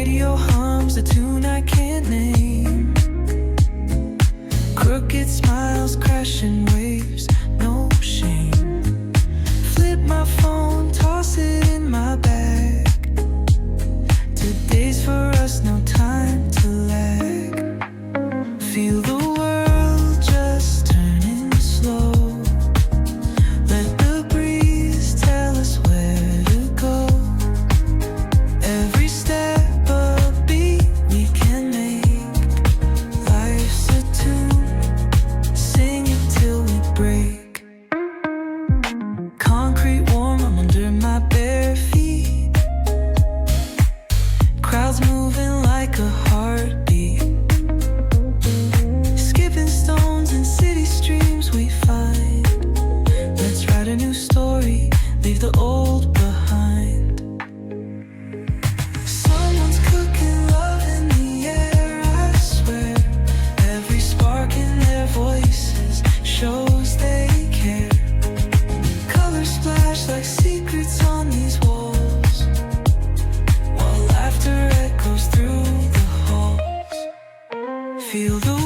radio hums a tune I can't name. Crooked smiles, crashing waves, no shame. Flip my phone, toss it in my bag. Today's for us, no time to lag. Feel the world just turning slow. Let the breeze tell us where to go. Every step a beat we can make. Life's a tune, sing it till we break. Concrete warm, I'm under my bare feet. Crowds moving like a heartbeat. Skipping stones in city streams we find. Let's write a new story, leave the old behind. Someone's cooking love in the air, I swear. Every spark in their voices shows they care. Colors splash like secrets on these walls, while laughter echoes through the halls. Feel the